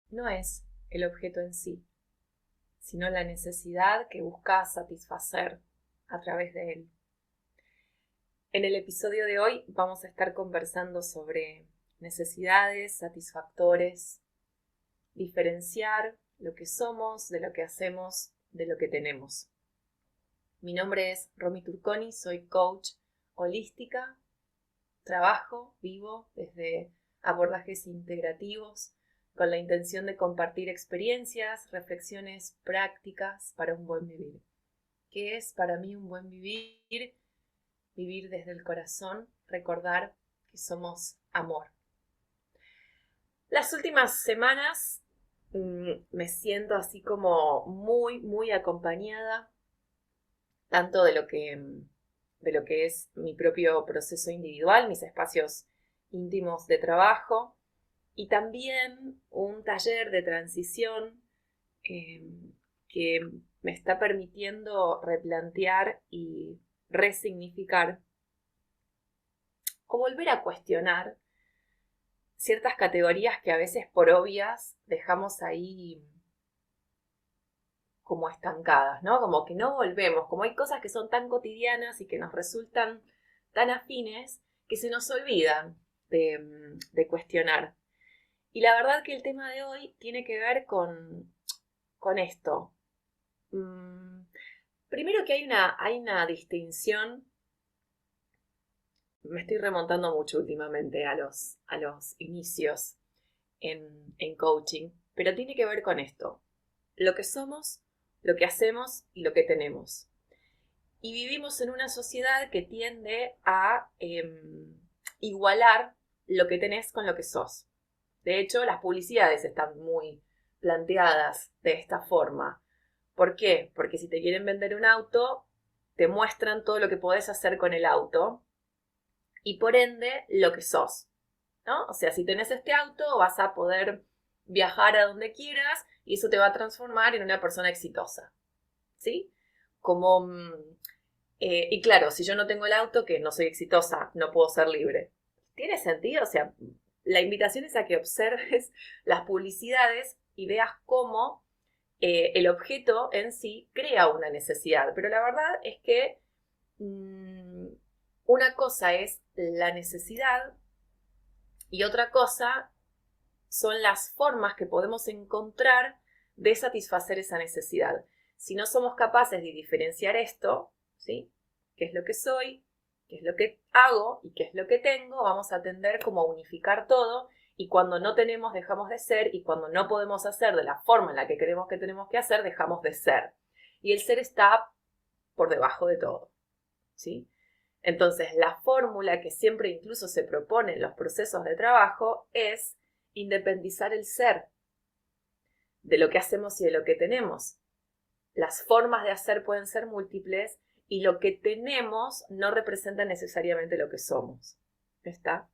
no es el objeto en sí, sino la necesidad que buscas satisfacer a través de él. En el episodio de hoy vamos a estar conversando sobre necesidades, satisfactores, diferenciar lo que somos de lo que hacemos, de lo que tenemos. Mi nombre es Romy Turconi, soy coach holística, vivo desde abordajes integrativos con la intención de compartir experiencias, reflexiones prácticas para un buen vivir. ¿Qué es para mí un buen vivir? Vivir desde el corazón, recordar que somos amor. Las últimas semanas me siento así como muy acompañada, tanto de lo que es mi propio proceso individual, mis espacios íntimos de trabajo, y también un taller de transición eh, que me está permitiendo replantear y resignificar o volver a cuestionar ciertas categorías que a veces por obvias dejamos ahí como estancadas, ¿no? Como que no volvemos, como hay cosas que son tan cotidianas y que nos resultan tan afines que se nos olvidan de cuestionar. Y la verdad que el tema de hoy tiene que ver con esto. Primero que hay una distinción, me estoy remontando mucho últimamente a los inicios en coaching, pero tiene que ver con esto. Lo que somos, lo que hacemos y lo que tenemos. Y vivimos en una sociedad que tiende a igualar lo que tenés con lo que sos. De hecho, las publicidades están muy planteadas de esta forma. ¿Por qué? Porque si te quieren vender un auto, te muestran todo lo que podés hacer con el auto y por ende lo que sos, ¿no? O sea, si tenés este auto, vas a poder viajar a donde quieras y eso te va a transformar en una persona exitosa, ¿sí? Como, y claro, si yo no tengo el auto, que no soy exitosa, no puedo ser libre. ¿Tiene sentido? O sea, la invitación es a que observes las publicidades y veas cómo el objeto en sí crea una necesidad. Pero la verdad es que una cosa es la necesidad y otra cosa son las formas que podemos encontrar de satisfacer esa necesidad. Si no somos capaces de diferenciar esto, ¿sí? ¿Qué es lo que soy? ¿Qué es lo que hago? ¿Y qué es lo que tengo? Vamos a tender como a unificar todo y cuando no tenemos dejamos de ser y cuando no podemos hacer de la forma en la que creemos que tenemos que hacer, dejamos de ser. Y el ser está por debajo de todo, ¿sí? Entonces, la fórmula que siempre incluso se propone en los procesos de trabajo es independizar el ser de lo que hacemos y de lo que tenemos. Las formas de hacer pueden ser múltiples y lo que tenemos no representa necesariamente lo que somos. ¿Está?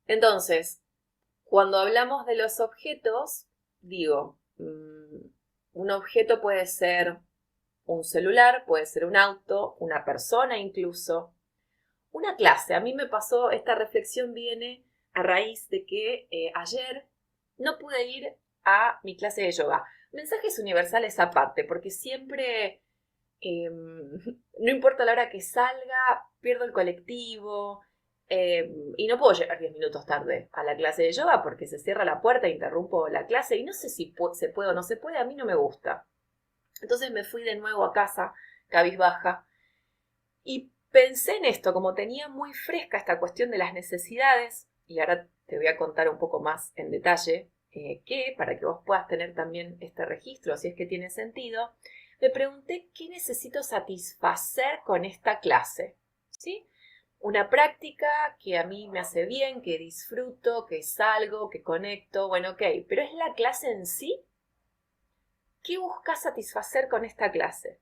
Entonces, cuando hablamos de los objetos, digo, un objeto puede ser un celular, puede ser un auto, una persona incluso, una clase. A mí me pasó, esta reflexión viene a raíz de que ayer no pude ir a mi clase de yoga. Mensajes universales aparte, porque siempre, no importa la hora que salga, pierdo el colectivo y no puedo llegar 10 minutos tarde a la clase de yoga porque se cierra la puerta e interrumpo la clase y no sé si se puede o no se puede, a mí no me gusta. Entonces me fui de nuevo a casa, cabizbaja, y pensé en esto, como tenía muy fresca esta cuestión de las necesidades, y ahora te voy a contar un poco más en detalle qué, para que vos puedas tener también este registro, si es que tiene sentido, me pregunté qué necesito satisfacer con esta clase, ¿sí? Una práctica que a mí me hace bien, que disfruto, que salgo, que conecto, bueno, ok, pero ¿es la clase en sí? ¿Qué buscas satisfacer con esta clase?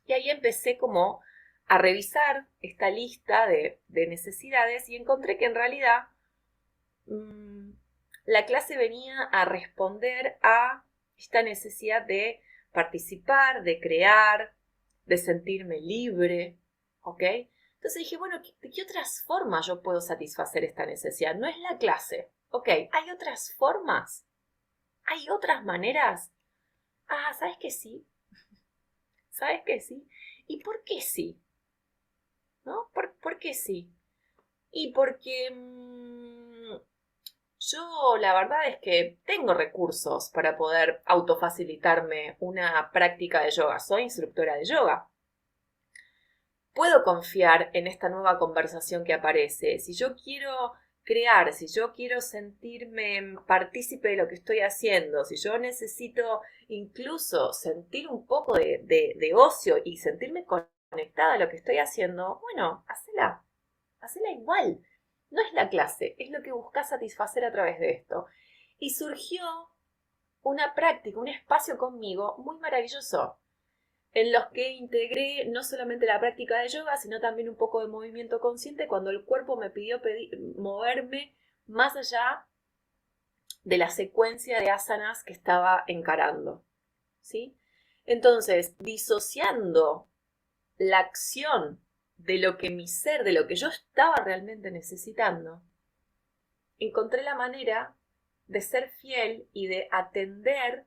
Y ahí empecé como a revisar esta lista de necesidades y encontré que en realidad mmm, la clase venía a responder a esta necesidad de participar, de crear, de sentirme libre, ¿ok? Entonces dije, bueno, ¿de qué otras formas yo puedo satisfacer esta necesidad? No es la clase, Ok, ¿hay otras formas? ¿Hay otras maneras? Ah, ¿sabes que sí? ¿Sabes que sí? ¿Y por qué sí? ¿No? ¿Por qué sí? Y porque yo la verdad es que tengo recursos para poder autofacilitarme una práctica de yoga. Soy instructora de yoga. Puedo confiar en esta nueva conversación que aparece. Si yo quiero crear, si yo quiero sentirme partícipe de lo que estoy haciendo, si yo necesito incluso sentir un poco de ocio y sentirme conectada a lo que estoy haciendo, bueno, hacela igual. No es la clase, es lo que buscas satisfacer a través de esto. Y surgió una práctica, un espacio conmigo muy maravilloso, en los que integré no solamente la práctica de yoga, sino también un poco de movimiento consciente cuando el cuerpo me pidió moverme más allá de la secuencia de asanas que estaba encarando. ¿Sí? Entonces, disociando la acción de lo que mi ser, de lo que yo estaba realmente necesitando, encontré la manera de ser fiel y de atender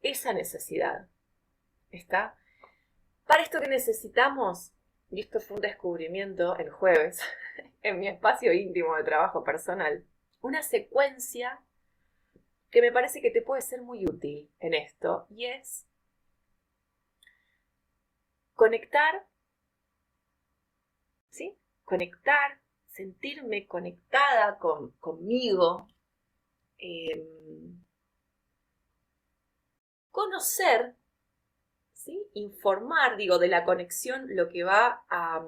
esa necesidad. ¿Está? Para esto que necesitamos, y esto fue un descubrimiento el jueves, en mi espacio íntimo de trabajo personal, una secuencia que me parece que te puede ser muy útil en esto, y es conectar, ¿sí? Conectar, sentirme conectada conmigo, eh, conocer, ¿sí? Informar, digo, de la conexión, lo que va a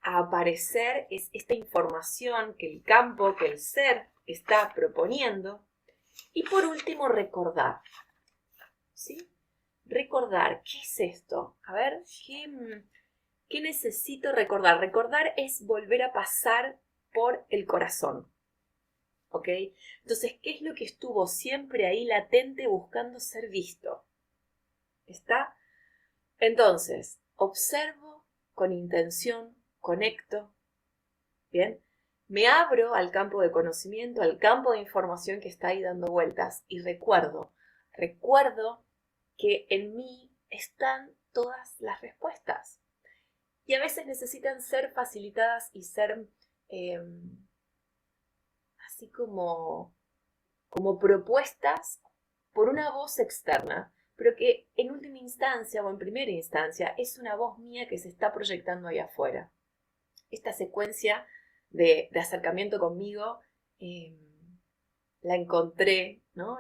aparecer es esta información que el campo, que el ser está proponiendo. Y por último, recordar, ¿sí? Recordar, ¿qué es esto? A ver, ¿qué necesito recordar? Recordar es volver a pasar por el corazón, ¿ok? Entonces, ¿qué es lo que estuvo siempre ahí latente buscando ser visto? ¿Está? Entonces, observo con intención, conecto, ¿bien? Me abro al campo de conocimiento, al campo de información que está ahí dando vueltas y recuerdo que en mí están todas las respuestas. Y a veces necesitan ser facilitadas y ser eh, así como propuestas por una voz externa, pero que en última instancia o en primera instancia es una voz mía que se está proyectando ahí afuera. Esta secuencia de acercamiento conmigo eh, la encontré, ¿no?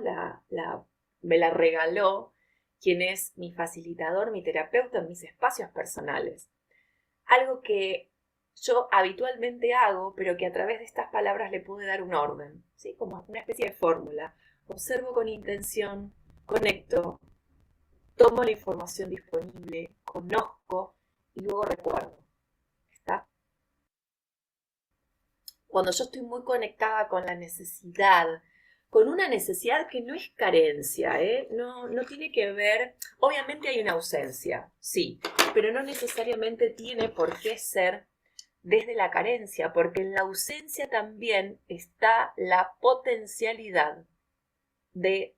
Me la regaló quien es mi facilitador, mi terapeuta en mis espacios personales. Algo que yo habitualmente hago, pero que a través de estas palabras le pude dar un orden, ¿sí? Como una especie de fórmula. Observo con intención, conecto, tomo la información disponible, conozco y luego recuerdo. ¿Está? Cuando yo estoy muy conectada con la necesidad, con una necesidad que no es carencia, ¿eh? No tiene que ver, obviamente hay una ausencia, sí, pero no necesariamente tiene por qué ser desde la carencia, porque en la ausencia también está la potencialidad de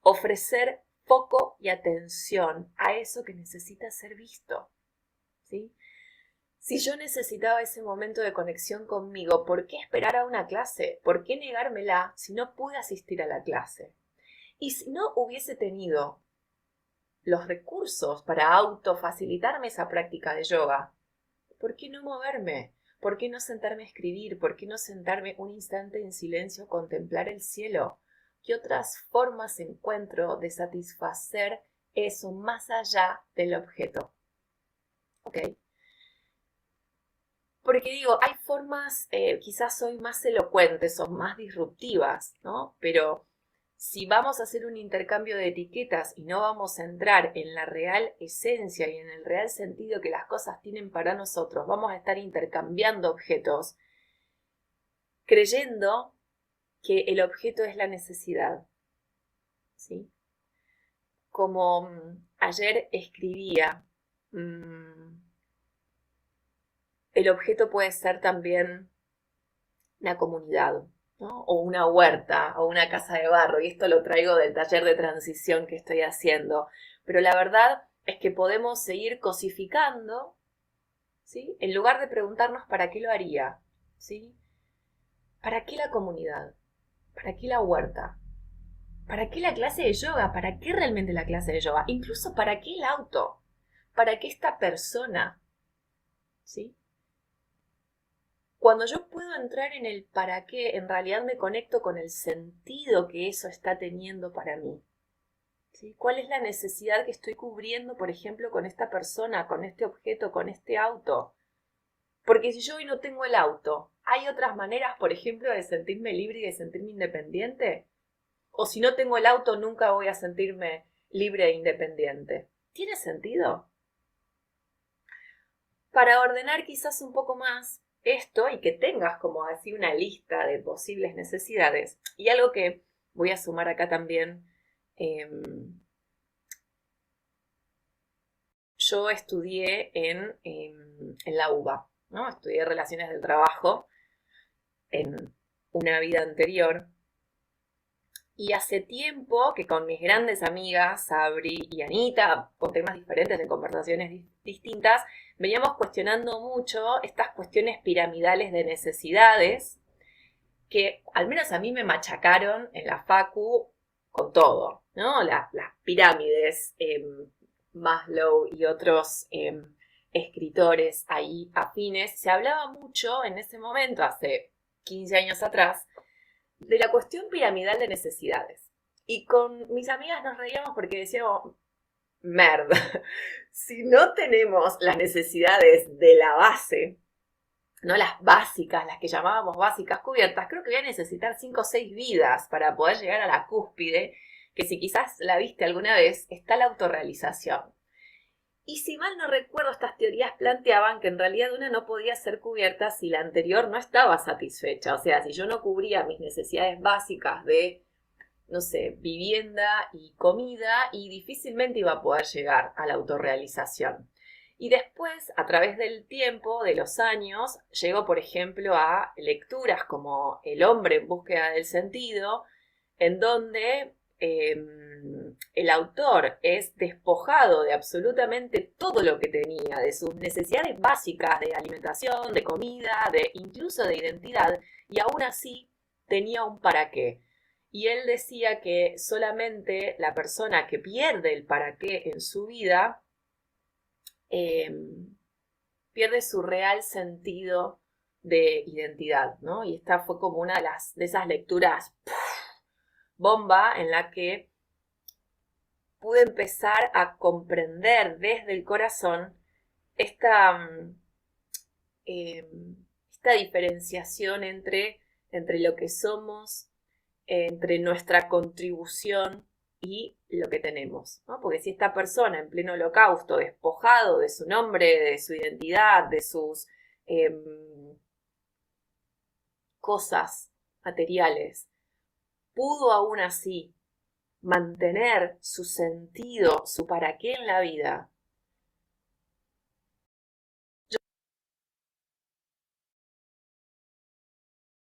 ofrecer foco y atención a eso que necesita ser visto, ¿sí? Si yo necesitaba ese momento de conexión conmigo, ¿por qué esperar a una clase? ¿Por qué negármela si no pude asistir a la clase? Y si no hubiese tenido los recursos para autofacilitarme esa práctica de yoga, ¿por qué no moverme? ¿Por qué no sentarme a escribir? ¿Por qué no sentarme un instante en silencio a contemplar el cielo? ¿Qué otras formas encuentro de satisfacer eso más allá del objeto? ¿Ok? Porque digo, hay formas, quizás soy más elocuente, son más disruptivas, ¿no? Pero si vamos a hacer un intercambio de etiquetas y no vamos a entrar en la real esencia y en el real sentido que las cosas tienen para nosotros, vamos a estar intercambiando objetos, creyendo que el objeto es la necesidad, ¿sí? Como ayer escribía, el objeto puede ser también una comunidad. ¿no? O una huerta, o una casa de barro, y esto lo traigo del taller de transición que estoy haciendo. Pero la verdad es que podemos seguir cosificando, ¿sí? En lugar de preguntarnos para qué lo haría, ¿sí? ¿Para qué la comunidad? ¿Para qué la huerta? ¿Para qué la clase de yoga? ¿Para qué realmente la clase de yoga? Incluso ¿para qué el auto? ¿Para qué esta persona? ¿Sí? Cuando yo puedo entrar en el para qué, en realidad me conecto con el sentido que eso está teniendo para mí. ¿Sí? ¿Cuál es la necesidad que estoy cubriendo, por ejemplo, con esta persona, con este objeto, con este auto? Porque si yo hoy no tengo el auto, ¿hay otras maneras, por ejemplo, de sentirme libre y de sentirme independiente? O si no tengo el auto, nunca voy a sentirme libre e independiente. ¿Tiene sentido? Para ordenar quizás un poco más esto y que tengas como así una lista de posibles necesidades. Y algo que voy a sumar acá también, yo estudié en la UBA, ¿no? Estudié Relaciones del Trabajo en una vida anterior. Y hace tiempo que con mis grandes amigas, Sabri y Anita, con temas diferentes, en conversaciones distintas, veníamos cuestionando mucho estas cuestiones piramidales de necesidades que al menos a mí me machacaron en la facu con todo, ¿no? Las pirámides, Maslow y otros escritores ahí afines. Se hablaba mucho en ese momento, hace 15 años atrás, de la cuestión piramidal de necesidades. Y con mis amigas nos reíamos porque decíamos, merda, si no tenemos las necesidades de la base, no las básicas, las que llamábamos básicas cubiertas, creo que voy a necesitar 5 o 6 vidas para poder llegar a la cúspide, que si quizás la viste alguna vez, está la autorrealización. Y si mal no recuerdo, estas teorías planteaban que en realidad una no podía ser cubierta si la anterior no estaba satisfecha. O sea, si yo no cubría mis necesidades básicas de, no sé, vivienda y comida, y difícilmente iba a poder llegar a la autorrealización. Y después, a través del tiempo, de los años, llego, por ejemplo, a lecturas como El hombre en búsqueda del sentido, en donde el autor es despojado de absolutamente todo lo que tenía, de sus necesidades básicas de alimentación, de comida, de incluso de identidad, y aún así tenía un para qué. Y él decía que solamente la persona que pierde el para qué en su vida eh, pierde su real sentido de identidad, ¿no? Y esta fue como una de esas lecturas bomba en la que pude empezar a comprender desde el corazón esta, eh, esta diferenciación entre lo que somos, entre nuestra contribución y lo que tenemos, ¿no? Porque si esta persona en pleno holocausto, despojado de su nombre, de su identidad, de sus eh, cosas materiales, pudo aún así mantener su sentido, su para qué en la vida,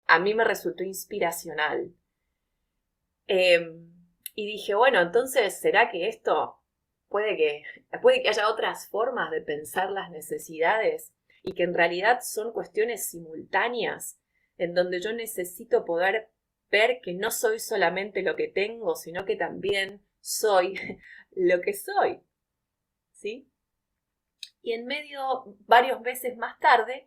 a mí me resultó inspiracional. Y dije, bueno, entonces, ¿será que esto puede que haya otras formas de pensar las necesidades y que en realidad son cuestiones simultáneas en donde yo necesito poder ver que no soy solamente lo que tengo, sino que también soy lo que soy, ¿sí? Y en medio, varios meses más tarde,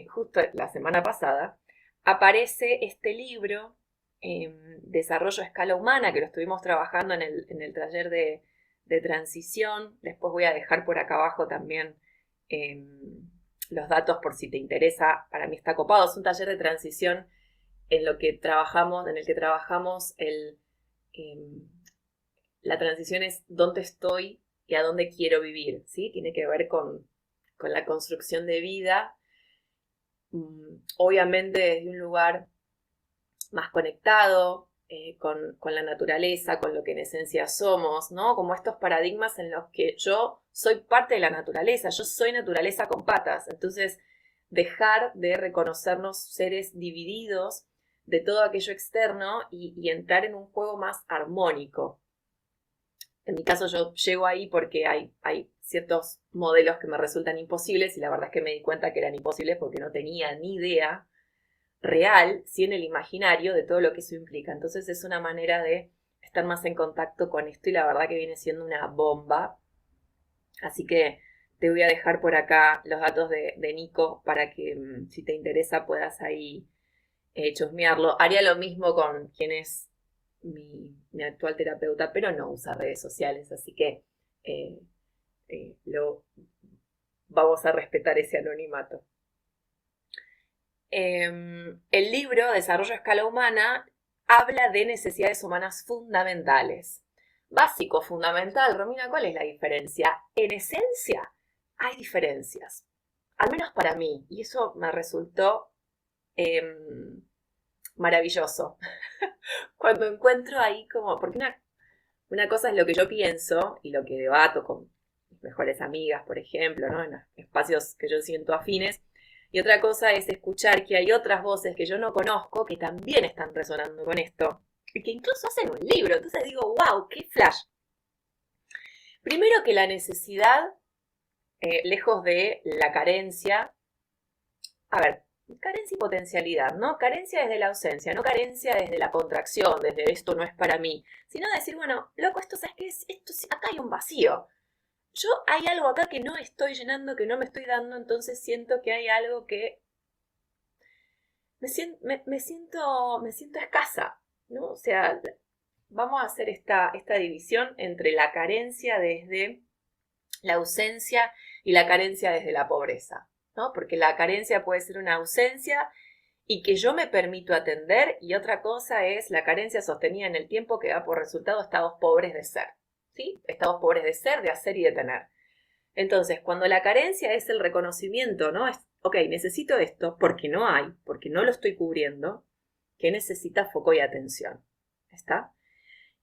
justo la semana pasada, aparece este libro, Desarrollo a Escala Humana, que lo estuvimos trabajando en el taller de transición. Después voy a dejar por acá abajo también eh, los datos por si te interesa. Para mí está copado. Es un taller de transición en el que trabajamos la transición es dónde estoy y a dónde quiero vivir, ¿sí? Tiene que ver con la construcción de vida, obviamente desde un lugar más conectado, con la naturaleza, con lo que en esencia somos, ¿no? Como estos paradigmas en los que yo soy parte de la naturaleza, yo soy naturaleza con patas. Entonces, dejar de reconocernos seres divididos de todo aquello externo y entrar en un juego más armónico. En mi caso yo llego ahí porque hay ciertos modelos que me resultan imposibles y la verdad es que me di cuenta que eran imposibles porque no tenía ni idea real, sí en el imaginario, de todo lo que eso implica. Entonces es una manera de estar más en contacto con esto y la verdad que viene siendo una bomba. Así que te voy a dejar por acá los datos de Nico para que si te interesa puedas ahí chusmearlo. Haría lo mismo con quien es mi actual terapeuta, pero no usa redes sociales, así que eh, vamos a respetar ese anonimato. El libro Desarrollo a Escala Humana habla de necesidades humanas fundamentales. Básico, fundamental. Romina, ¿cuál es la diferencia? En esencia, hay diferencias. Al menos para mí. Y eso me resultó maravilloso. Cuando encuentro ahí como... Porque una cosa es lo que yo pienso y lo que debato con mis mejores amigas, por ejemplo, ¿no? En espacios que yo siento afines. Y otra cosa es escuchar que hay otras voces que yo no conozco que también están resonando con esto. Y que incluso hacen un libro. Entonces digo, wow, qué flash. Primero que la necesidad, lejos de la carencia. A ver, carencia y potencialidad, ¿no? Carencia desde la ausencia, no carencia desde la contracción, desde esto no es para mí. Sino decir, bueno, loco, esto, ¿sabes qué es? Esto, acá hay un vacío. Yo hay algo acá que no estoy llenando, que no me estoy dando, entonces siento que hay algo que me siento escasa, ¿no? O sea, vamos a hacer esta división entre la carencia desde la ausencia y la carencia desde la pobreza, ¿no? Porque la carencia puede ser una ausencia y que yo me permito atender, y otra cosa es la carencia sostenida en el tiempo que da por resultado estados pobres de ser, ¿sí? Estados pobres de ser, de hacer y de tener. Entonces, cuando la carencia es el reconocimiento, ¿no? Es, ok, necesito esto porque no hay, porque no lo estoy cubriendo, que necesita foco y atención. ¿Está?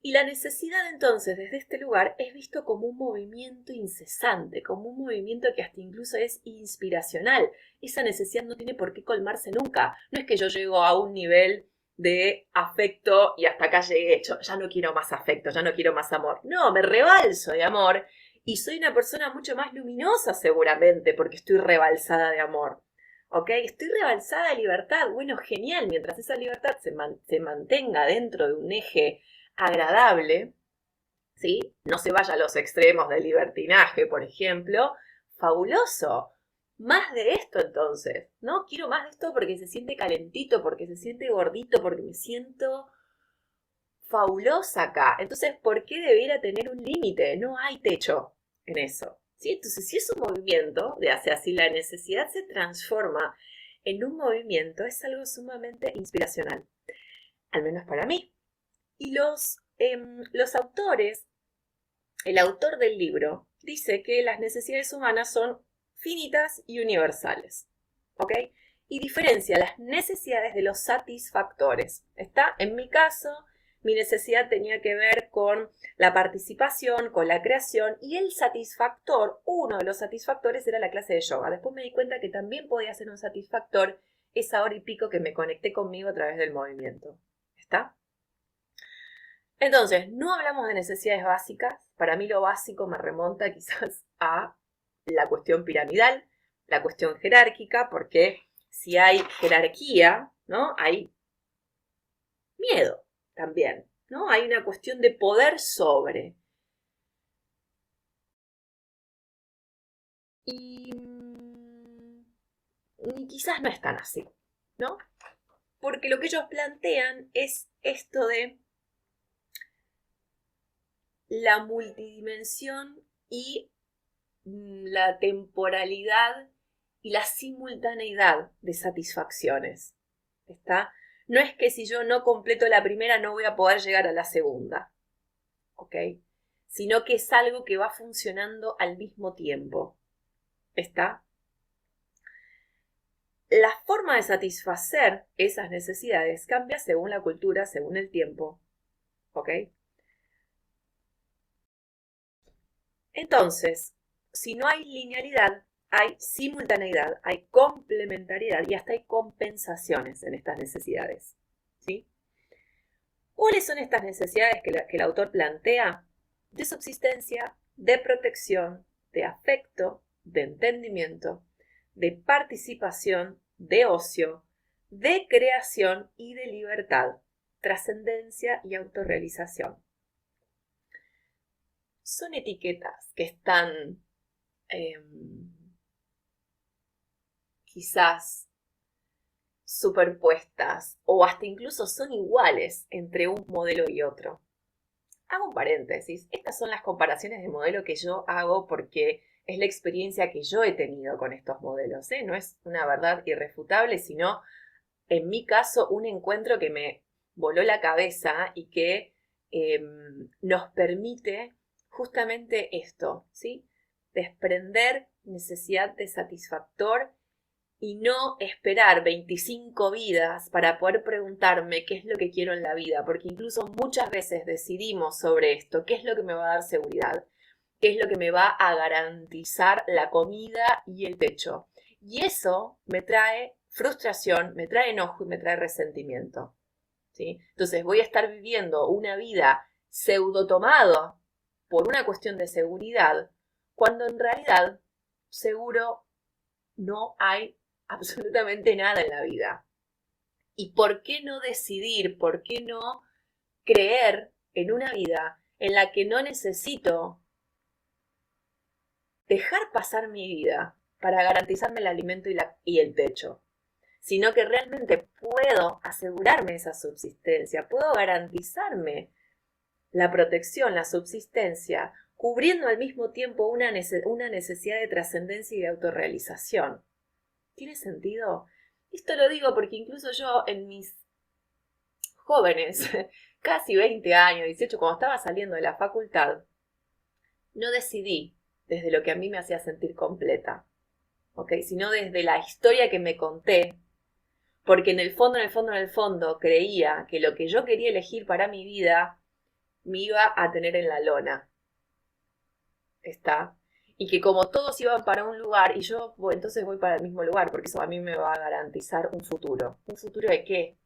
Y la necesidad entonces desde este lugar es visto como un movimiento incesante, como un movimiento que hasta incluso es inspiracional. Esa necesidad no tiene por qué colmarse nunca. No es que yo llego a un nivel de afecto y hasta acá llegué, yo ya no quiero más afecto, ya no quiero más amor. No, me rebalso de amor y soy una persona mucho más luminosa seguramente porque estoy rebalsada de amor. ¿Ok? Estoy rebalsada de libertad. Bueno, genial, mientras esa libertad se mantenga dentro de un eje agradable, ¿sí? No se vaya a los extremos del libertinaje, por ejemplo. Fabuloso. Más de esto entonces, ¿no? Quiero más de esto porque se siente calentito, porque se siente gordito, porque me siento fabulosa acá. Entonces, ¿por qué debiera tener un límite? No hay techo en eso. ¿Sí? Entonces, si es un movimiento, si la necesidad se transforma en un movimiento, es algo sumamente inspiracional. Al menos para mí. Y los autores, el autor del libro, dice que las necesidades humanas son finitas y universales. ¿Ok? Y diferencia las necesidades de los satisfactores. ¿Está? En mi caso, mi necesidad tenía que ver con la participación, con la creación, y el satisfactor, uno de los satisfactores era la clase de yoga. Después me di cuenta que también podía ser un satisfactor esa hora y pico que me conecté conmigo a través del movimiento. ¿Está? Entonces, no hablamos de necesidades básicas. Para mí lo básico me remonta quizás a la cuestión piramidal, la cuestión jerárquica, porque si hay jerarquía, ¿no? Hay miedo también, ¿no? Hay una cuestión de poder sobre. Y quizás no es tan así, ¿no? Porque lo que ellos plantean es esto de la multidimensión y la temporalidad y la simultaneidad de satisfacciones. ¿Está? No es que si yo no completo la primera no voy a poder llegar a la segunda. ¿Ok? Sino que es algo que va funcionando al mismo tiempo. ¿Está? La forma de satisfacer esas necesidades cambia según la cultura, según el tiempo. ¿Ok? Entonces, si no hay linealidad, hay simultaneidad, hay complementariedad y hasta hay compensaciones en estas necesidades. ¿sí? ¿Cuáles son estas necesidades que el autor plantea? De subsistencia, de protección, de afecto, de entendimiento, de participación, de ocio, de creación y de libertad, trascendencia y autorrealización. Son etiquetas que están quizás superpuestas o hasta incluso son iguales entre un modelo y otro. Hago un paréntesis, estas son las comparaciones de modelo que yo hago porque es la experiencia que yo he tenido con estos modelos, ¿eh? No es una verdad irrefutable, sino en mi caso un encuentro que me voló la cabeza y que nos permite justamente esto, ¿sí? Desprender necesidad de satisfactor y no esperar 25 vidas para poder preguntarme qué es lo que quiero en la vida, porque incluso muchas veces decidimos sobre esto, qué es lo que me va a dar seguridad, qué es lo que me va a garantizar la comida y el techo. Y eso me trae frustración, me trae enojo y me trae resentimiento, ¿sí? Entonces voy a estar viviendo una vida pseudo tomado por una cuestión de seguridad, cuando en realidad seguro no hay absolutamente nada en la vida. ¿Y por qué no decidir, por qué no creer en una vida en la que no necesito dejar pasar mi vida para garantizarme el alimento y el techo, sino que realmente puedo asegurarme esa subsistencia, puedo garantizarme la protección, la subsistencia, cubriendo al mismo tiempo una necesidad de trascendencia y de autorrealización? ¿Tiene sentido? Esto lo digo porque incluso yo en mis jóvenes, casi 20 años, 18, cuando estaba saliendo de la facultad, no decidí desde lo que a mí me hacía sentir completa, ¿ok? Sino desde la historia que me conté, porque en el fondo, en el fondo, en el fondo, creía que lo que yo quería elegir para mi vida me iba a tener en la lona. ¿Está? Y que como todos iban para un lugar y yo, bueno, entonces voy para el mismo lugar, porque eso a mí me va a garantizar un futuro. ¿Un futuro de qué?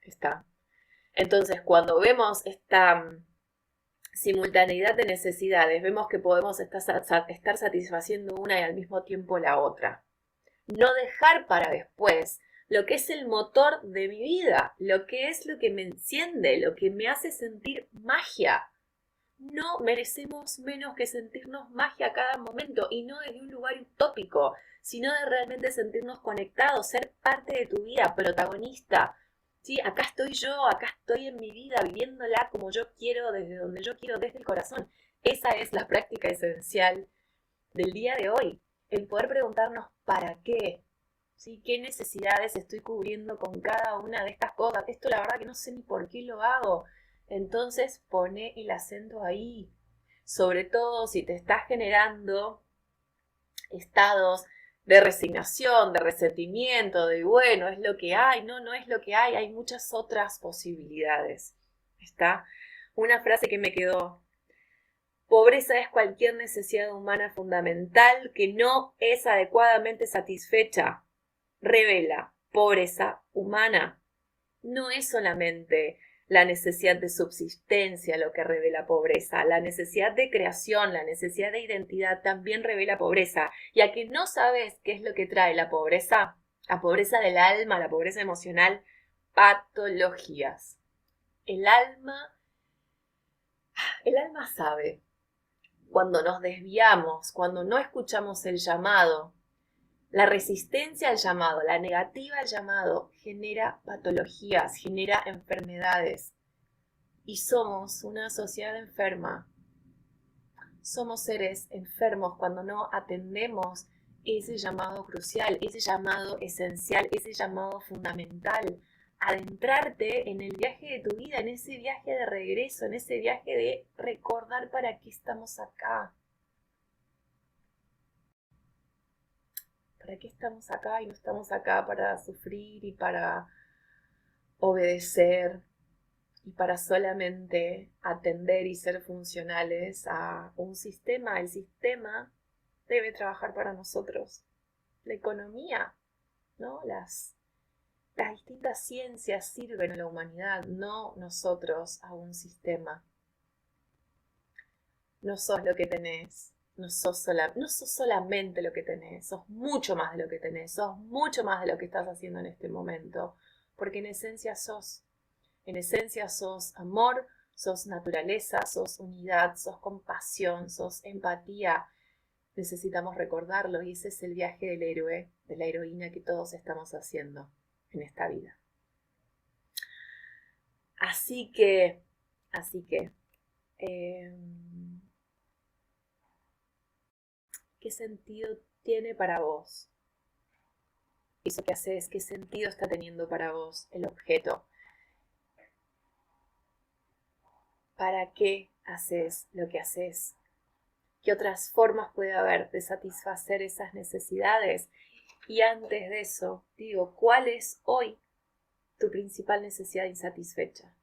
¿Está? Entonces, cuando vemos esta simultaneidad de necesidades, vemos que podemos estar satisfaciendo una y al mismo tiempo la otra. No dejar para después lo que es el motor de mi vida, lo que es lo que me enciende, lo que me hace sentir magia. No merecemos menos que sentirnos magia a cada momento y no desde un lugar utópico, sino de realmente sentirnos conectados, ser parte de tu vida, protagonista. Sí, acá estoy yo, acá estoy en mi vida, viviéndola como yo quiero, desde donde yo quiero, desde el corazón. Esa es la práctica esencial del día de hoy, el poder preguntarnos ¿para qué? ¿Sí? ¿Qué necesidades estoy cubriendo con cada una de estas cosas? Esto la verdad que no sé ni por qué lo hago. Entonces pone el acento ahí. Sobre todo si te estás generando estados de resignación, de resentimiento, de bueno, es lo que hay, no, no es lo que hay muchas otras posibilidades. ¿Está? Una frase que me quedó: pobreza es cualquier necesidad humana fundamental que no es adecuadamente satisfecha. Revela pobreza humana. No es solamente la necesidad de subsistencia lo que revela pobreza, la necesidad de creación, la necesidad de identidad también revela pobreza. Y a que no sabes qué es lo que trae la pobreza del alma, la pobreza emocional, patologías. El alma sabe. Cuando nos desviamos, cuando no escuchamos el llamado, la resistencia al llamado, la negativa al llamado, genera patologías, genera enfermedades. Y somos una sociedad enferma. Somos seres enfermos cuando no atendemos ese llamado crucial, ese llamado esencial, ese llamado fundamental. Adentrarte en el viaje de tu vida, en ese viaje de regreso, en ese viaje de recordar para qué estamos acá. ¿Para qué estamos acá? Y no estamos acá para sufrir y para obedecer y para solamente atender y ser funcionales a un sistema. El sistema debe trabajar para nosotros. La economía, ¿no? Las Las distintas ciencias sirven a la humanidad, no nosotros a un sistema. No sos lo que tenés, no sos solamente lo que tenés, sos mucho más de lo que tenés, sos mucho más de lo que estás haciendo en este momento, porque en esencia sos amor, sos naturaleza, sos unidad, sos compasión, sos empatía. Necesitamos recordarlo y ese es el viaje del héroe, de la heroína que todos estamos haciendo en esta vida. Así que, ¿qué sentido tiene para vos eso que haces? ¿Qué sentido está teniendo para vos el objeto? ¿Para qué haces lo que haces? ¿Qué otras formas puede haber de satisfacer esas necesidades? Y antes de eso, digo, ¿cuál es hoy tu principal necesidad insatisfecha?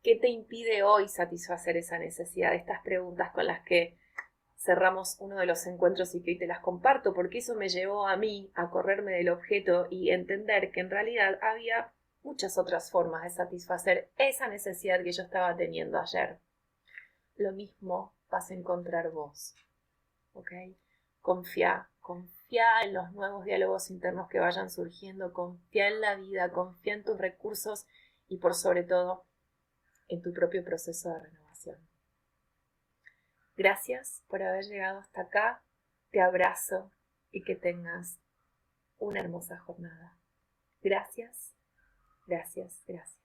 ¿Qué te impide hoy satisfacer esa necesidad? Estas preguntas con las que cerramos uno de los encuentros y que hoy te las comparto, porque eso me llevó a mí a correrme del objeto y entender que en realidad había muchas otras formas de satisfacer esa necesidad que yo estaba teniendo ayer. Lo mismo vas a encontrar vos, ¿ok? Confía en los nuevos diálogos internos que vayan surgiendo, confía en la vida, confía en tus recursos y por sobre todo en tu propio proceso de renovación. Gracias por haber llegado hasta acá, te abrazo y que tengas una hermosa jornada. Gracias, gracias, gracias.